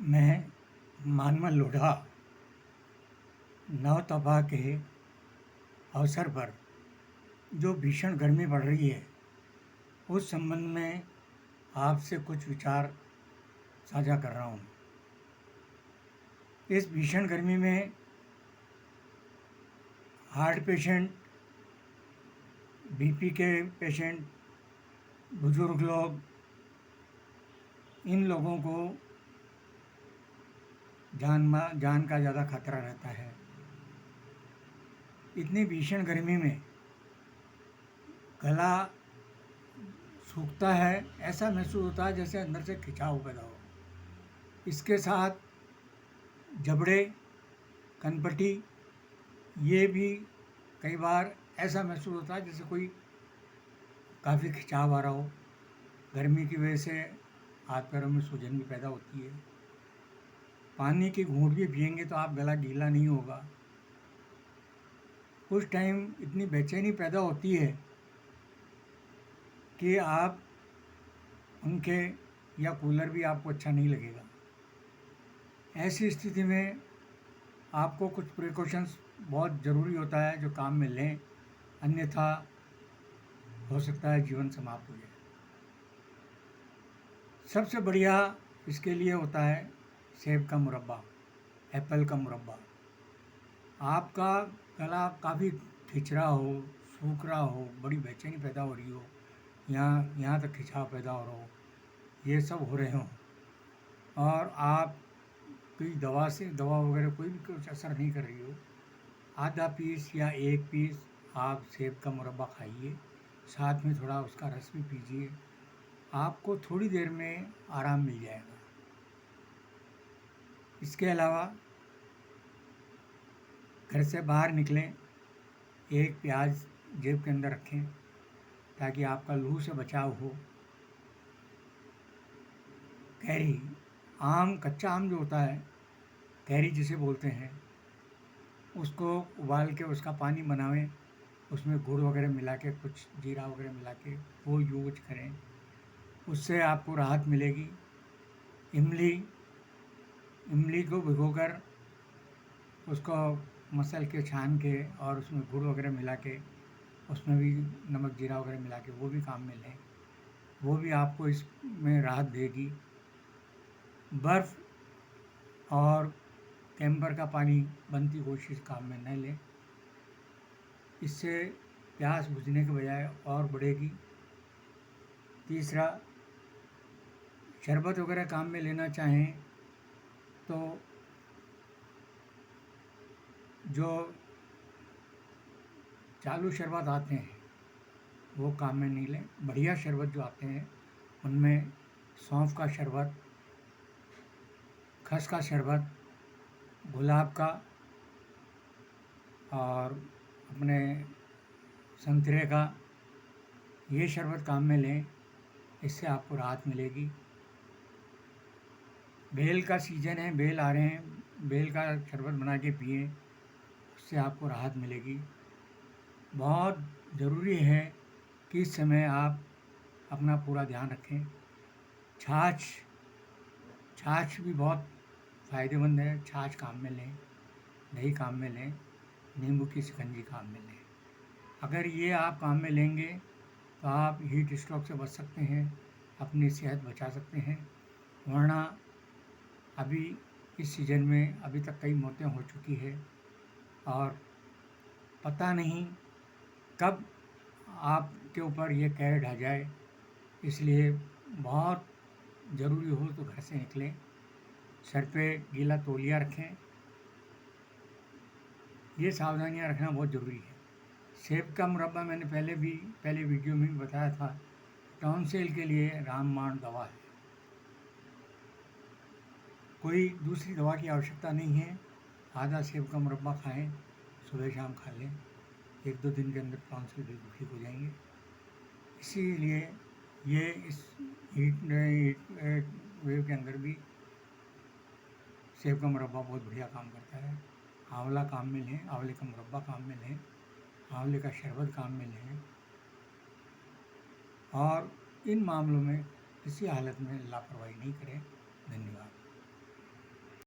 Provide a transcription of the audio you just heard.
मैं मानमल लोढ़ा नवतपा के अवसर पर जो भीषण गर्मी बढ़ रही है उस संबंध में आपसे कुछ विचार साझा कर रहा हूँ। इस भीषण गर्मी में हार्ट पेशेंट, बीपी के पेशेंट, बुजुर्ग लोग, इन लोगों को जान का ज़्यादा खतरा रहता है। इतनी भीषण गर्मी में गला सूखता है, ऐसा महसूस होता है जैसे अंदर से खिंचाव पैदा हो। इसके साथ जबड़े, कनपटी, ये भी कई बार ऐसा महसूस होता है जैसे कोई काफ़ी खिंचाव आ रहा हो। गर्मी की वजह से हाथ पैरों में सूजन भी पैदा होती है। पानी की घूंट भी पिएंगे तो आप गला गीला नहीं होगा। उस टाइम इतनी बेचैनी पैदा होती है कि आप पंखे या कूलर भी आपको अच्छा नहीं लगेगा। ऐसी स्थिति में आपको कुछ प्रिकॉशंस बहुत ज़रूरी होता है जो काम में लें, अन्यथा हो सकता है जीवन समाप्त हो जाए। सबसे बढ़िया इसके लिए होता है सेब का मुरब्बा, एप्पल का मुरब्बा। आपका गला काफ़ी खिंच रहा हो, सूख रहा हो, बड़ी बेचैनी पैदा हो रही हो, यहाँ तक खिंचाव पैदा हो रहा हो, ये सब हो रहे हों और आप कोई दवा वगैरह कोई भी कुछ असर नहीं कर रही हो, आधा पीस या एक पीस आप सेब का मुरब्बा खाइए, साथ में थोड़ा उसका रस भी पीजिए। आपको थोड़ी देर में आराम मिल जाएगा। इसके अलावा घर से बाहर निकलें, एक प्याज जेब के अंदर रखें ताकि आपका लू से बचाव हो। कैरी, आम, कच्चा आम जो होता है, कैरी जिसे बोलते हैं, उसको उबाल के उसका पानी बनावें, उसमें गुड़ वगैरह मिला के, कुछ जीरा वगैरह मिला के वो यूज करें, उससे आपको राहत मिलेगी। इमली को भिगोकर उसको मसल के, छान के और उसमें गुड़ वगैरह मिला के, उसमें भी नमक जीरा वगैरह मिला के वो भी काम में लें, वो भी आपको इसमें राहत देगी। बर्फ़ और कैम्पर का पानी बनती कोशिश काम में न लें, इससे प्यास बुझने के बजाय और बढ़ेगी। तीसरा, शरबत वगैरह काम में लेना चाहें तो जो चालू शरबत आते हैं वो काम में नहीं लें। बढ़िया शरबत जो आते हैं उनमें सौंफ का शरबत, खस का शरबत, गुलाब का और अपने संतरे का, ये शरबत काम में लें, इससे आपको राहत मिलेगी। बेल का सीज़न है, बेल आ रहे हैं, बेल का शरबत बना के पिएं, उससे आपको राहत मिलेगी। बहुत ज़रूरी है कि इस समय आप अपना पूरा ध्यान रखें। छाछ भी बहुत फ़ायदेमंद है, छाछ काम में लें, दही काम में लें, नींबू की शिकंजी काम में लें। अगर ये आप काम में लेंगे तो आप हीट स्ट्रोक से बच सकते हैं, अपनी सेहत बचा सकते हैं। वरना अभी इस सीज़न में अभी तक कई मौतें हो चुकी है और पता नहीं कब आपके ऊपर ये कहर ढह जाए। इसलिए बहुत ज़रूरी हो तो घर से निकलें, सर पे गीला तौलिया रखें। ये सावधानियां रखना बहुत ज़रूरी है। सेब का मुरब्बा मैंने पहले वीडियो में भी बताया था, टॉन्सिल के लिए रामबाण दवा है। कोई दूसरी दवा की आवश्यकता नहीं है। आधा सेब का मुरब्बा खाएं, सुबह शाम खा लें, 1-2 दिन के अंदर टॉन्सिल बिल्कुल ठीक हो जाएंगे। इसीलिए ये इस हीट वेव के अंदर भी सेब का मुरब्बा बहुत बढ़िया काम करता है। आंवला काम में लें, आंवले का मुरब्बा काम में लें, आंवले का शरबत काम में लें और इन मामलों में किसी हालत में लापरवाही नहीं करें।